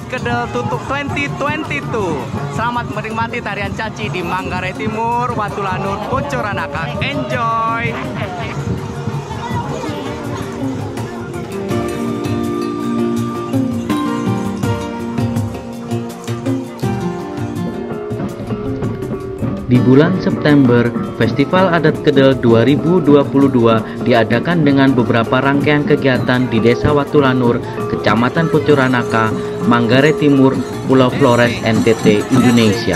Kedel Tutuk 2022. Selamat menikmati tarian caci di Manggarai Timur, Watulanut, Pocoranaka. Enjoy! Di bulan September, Festival Adat Kedel 2022 diadakan dengan beberapa rangkaian kegiatan di Desa Watulanur, Kecamatan Pocoranaka, Manggarai Timur, Pulau Flores, NTT, Indonesia.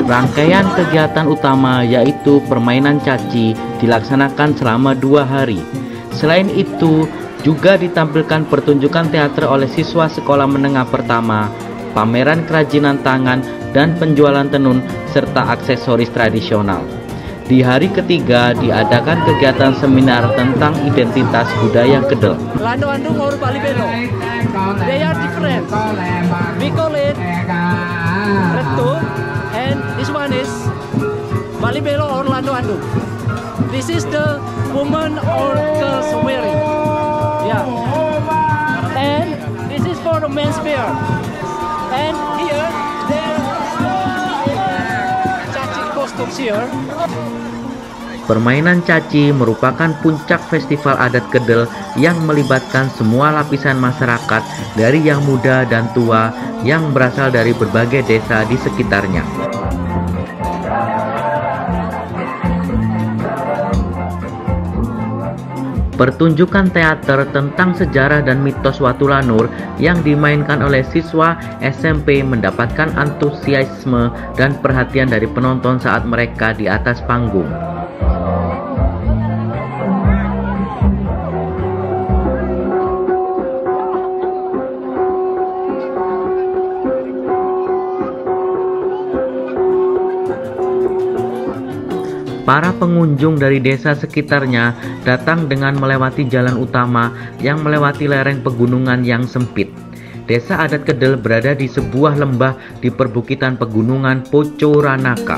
Rangkaian kegiatan utama yaitu permainan caci dilaksanakan selama 2 hari. Selain itu, juga ditampilkan pertunjukan teater oleh siswa sekolah menengah pertama, pameran kerajinan tangan, dan penjualan tenun, serta aksesoris tradisional. Di hari ketiga diadakan kegiatan seminar tentang identitas budaya Kedel. Lando Andung or Bali Belo, they are different. We call it Retu, and this one is Bali Belo or Lando Andung. This is the woman or girls wearing. Yeah. And this is for the men's wear. And here there are caci costumes here. Permainan caci merupakan puncak festival adat Kedel yang melibatkan semua lapisan masyarakat dari yang muda dan tua yang berasal dari berbagai desa di sekitarnya. Pertunjukan teater tentang sejarah dan mitos Watulanur yang dimainkan oleh siswa SMP mendapatkan antusiasme dan perhatian dari penonton saat mereka di atas panggung. Para pengunjung dari desa sekitarnya datang dengan melewati jalan utama yang melewati lereng pegunungan yang sempit. Desa adat Kedel berada di sebuah lembah di perbukitan pegunungan Pocoranaka.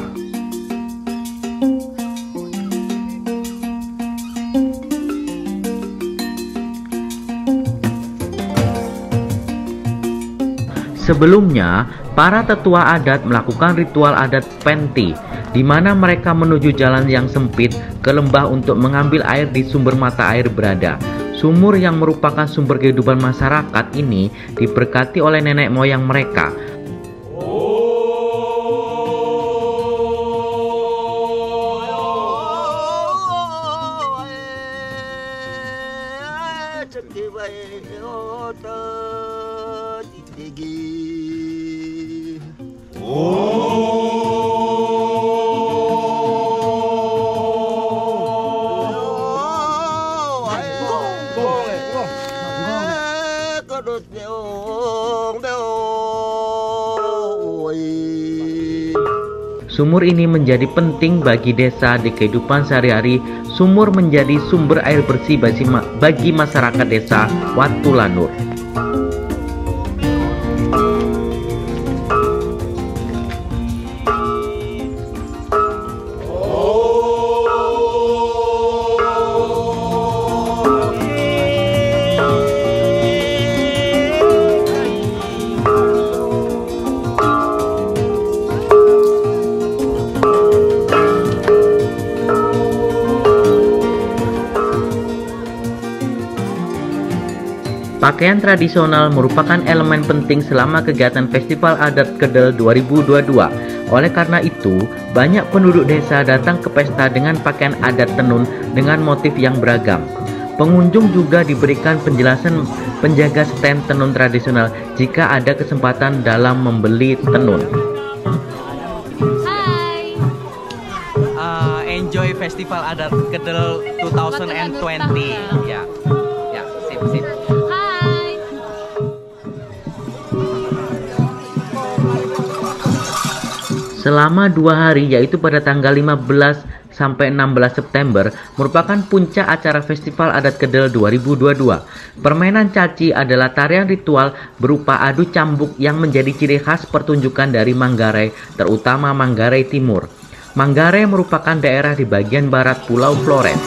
Sebelumnya, para tetua adat melakukan ritual adat Penti, di mana mereka menuju jalan yang sempit ke lembah untuk mengambil air di sumber mata air berada. Sumur yang merupakan sumber kehidupan masyarakat ini diberkati oleh nenek moyang mereka. Sumur ini menjadi penting bagi desa di kehidupan sehari-hari. Sumur menjadi sumber air bersih bagi masyarakat desa Watulanur. Pakaian tradisional merupakan elemen penting selama kegiatan Festival Adat Kedel 2022. Oleh karena itu, banyak penduduk desa datang ke pesta dengan pakaian adat tenun dengan motif yang beragam. Pengunjung juga diberikan penjelasan penjaga stand tenun tradisional jika ada kesempatan dalam membeli tenun. Enjoy Festival Adat Kedel 2020. Ya, sip. Selama 2 hari, yaitu pada tanggal 15 sampai 16 September, merupakan puncak acara Festival Adat Kedel 2022. Permainan caci adalah tarian ritual berupa adu cambuk yang menjadi ciri khas pertunjukan dari Manggarai, terutama Manggarai Timur. Manggarai merupakan daerah di bagian barat Pulau Flores.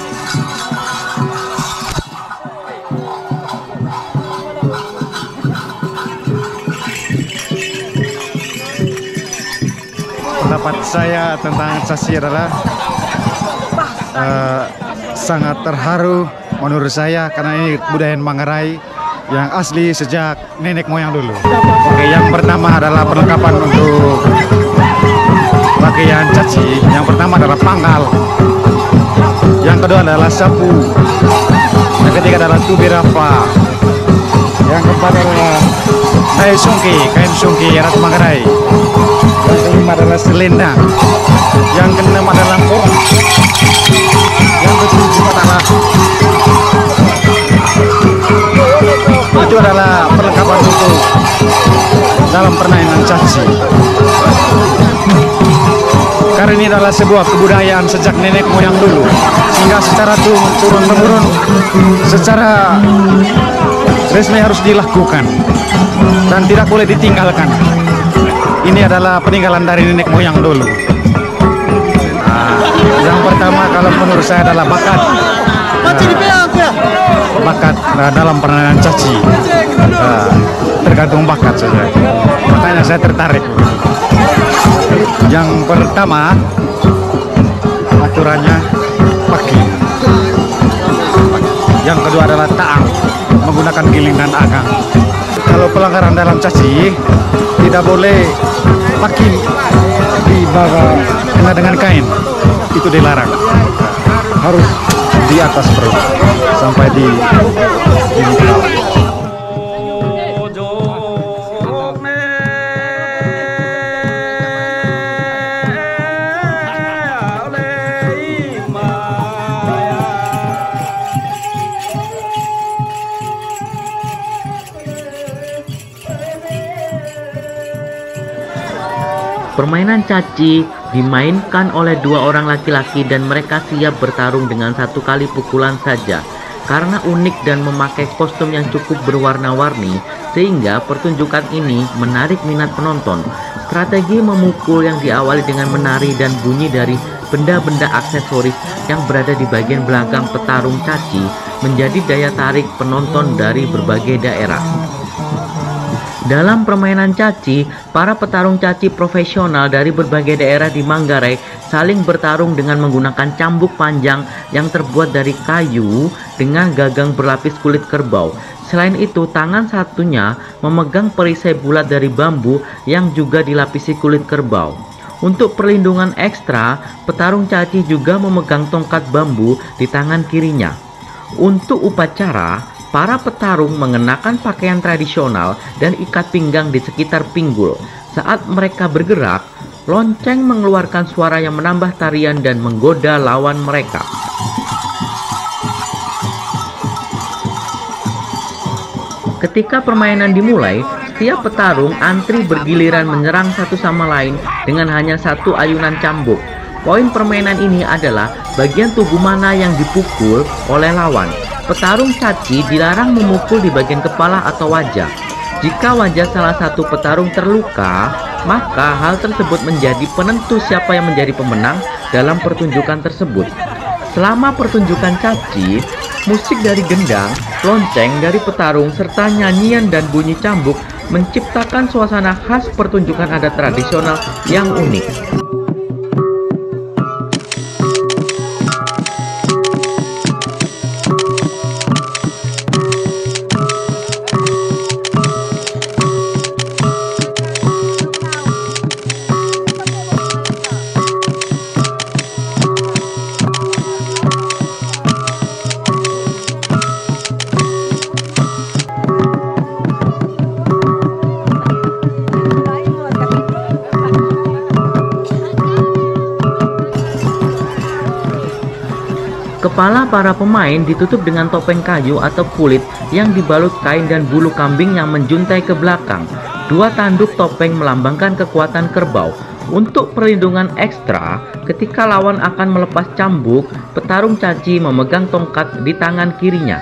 Pendapat saya tentang caci adalah sangat terharu menurut saya karena ini budaya Manggarai yang asli sejak nenek moyang dulu. Oke, yang pertama adalah perlengkapan untuk pakaian caci. Yang pertama adalah panggal. Yang kedua adalah sapu. Yang ketiga adalah tubirapa. Yang keempat adalah kain sungki adat Manggarai. Yang kelima adalah selendang. Yang keenam adalah korang. Yang ketujuh adalah itu adalah perlengkapan untuk dalam permainan caci. Karena ini adalah sebuah kebudayaan sejak nenek moyang dulu, sehingga secara turun-temurun, secara resmi harus dilakukan dan tidak boleh ditinggalkan. Ini adalah peninggalan dari nenek moyang dulu. Yang pertama kalau menurut saya adalah bakat dalam permainan caci. Tergantung bakat saja. Makanya saya tertarik. Yang pertama aturannya paki. Yang kedua adalah taang, menggunakan giling dan agang. Kalau pelanggaran dalam caci tidak boleh paki di bawah kena dengan kain, itu dilarang. Harus di atas perut sampai di Permainan caci dimainkan oleh dua orang laki-laki dan mereka siap bertarung dengan satu kali pukulan saja. Karena unik dan memakai kostum yang cukup berwarna-warni, sehingga pertunjukan ini menarik minat penonton. Strategi memukul yang diawali dengan menari dan bunyi dari benda-benda aksesoris yang berada di bagian belakang petarung caci menjadi daya tarik penonton dari berbagai daerah. Dalam permainan caci, para petarung caci profesional dari berbagai daerah di Manggarai saling bertarung dengan menggunakan cambuk panjang yang terbuat dari kayu dengan gagang berlapis kulit kerbau. Selain itu, tangan satunya memegang perisai bulat dari bambu yang juga dilapisi kulit kerbau. Untuk perlindungan ekstra, petarung caci juga memegang tongkat bambu di tangan kirinya. Untuk upacara, para petarung mengenakan pakaian tradisional dan ikat pinggang di sekitar pinggul. Saat mereka bergerak, lonceng mengeluarkan suara yang menambah tarian dan menggoda lawan mereka. Ketika permainan dimulai, setiap petarung antri bergiliran menyerang satu sama lain dengan hanya satu ayunan cambuk. Poin permainan ini adalah bagian tubuh mana yang dipukul oleh lawan. Petarung caci dilarang memukul di bagian kepala atau wajah. Jika wajah salah satu petarung terluka, maka hal tersebut menjadi penentu siapa yang menjadi pemenang dalam pertunjukan tersebut. Selama pertunjukan caci, musik dari gendang, lonceng dari petarung, serta nyanyian dan bunyi cambuk menciptakan suasana khas pertunjukan adat tradisional yang unik. Kepala para pemain ditutup dengan topeng kayu atau kulit yang dibalut kain dan bulu kambing yang menjuntai ke belakang. Dua tanduk topeng melambangkan kekuatan kerbau. Untuk perlindungan ekstra, ketika lawan akan melepas cambuk, petarung caci memegang tongkat di tangan kirinya.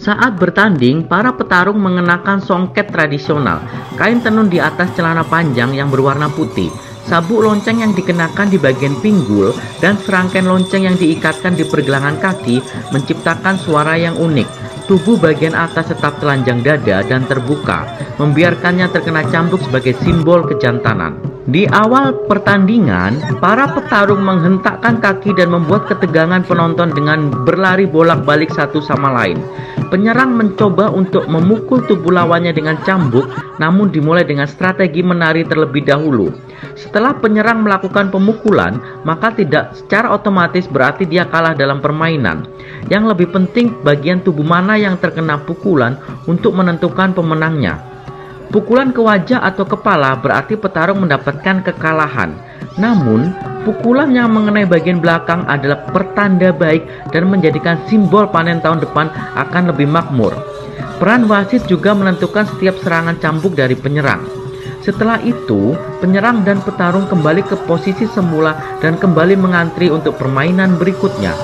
Saat bertanding, para petarung mengenakan songket tradisional, kain tenun di atas celana panjang yang berwarna putih. sabuk lonceng yang dikenakan di bagian pinggul, dan serangkaian lonceng yang diikatkan di pergelangan kaki menciptakan suara yang unik. Tubuh bagian atas tetap telanjang dada dan terbuka, membiarkannya terkena cambuk sebagai simbol kejantanan. Di awal pertandingan, para petarung menghentakkan kaki dan membuat ketegangan penonton dengan berlari bolak-balik satu sama lain. Penyerang mencoba untuk memukul tubuh lawannya dengan cambuk, namun dimulai dengan strategi menari terlebih dahulu. Setelah penyerang melakukan pemukulan, maka tidak secara otomatis berarti dia kalah dalam permainan. Yang lebih penting, bagian tubuh mana yang terkena pukulan untuk menentukan pemenangnya. Pukulan ke wajah atau kepala berarti petarung mendapatkan kekalahan. Namun, pukulan yang mengenai bagian belakang adalah pertanda baik dan menjadikan simbol panen tahun depan akan lebih makmur. Peran wasit juga menentukan setiap serangan cambuk dari penyerang. Setelah itu, penyerang dan petarung kembali ke posisi semula dan kembali mengantri untuk permainan berikutnya.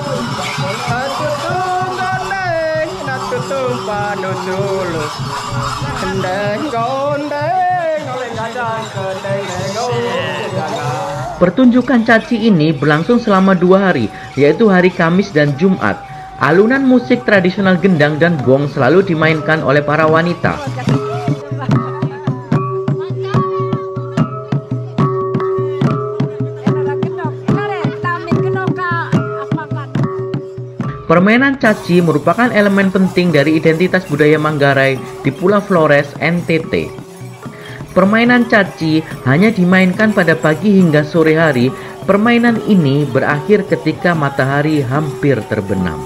Pertunjukan caci ini berlangsung selama 2 hari, yaitu hari Kamis dan Jumat. Alunan musik tradisional gendang dan gong selalu dimainkan oleh para wanita. Permainan caci merupakan elemen penting dari identitas budaya Manggarai di Pulau Flores, NTT. Permainan caci hanya dimainkan pada pagi hingga sore hari. Permainan ini berakhir ketika matahari hampir terbenam.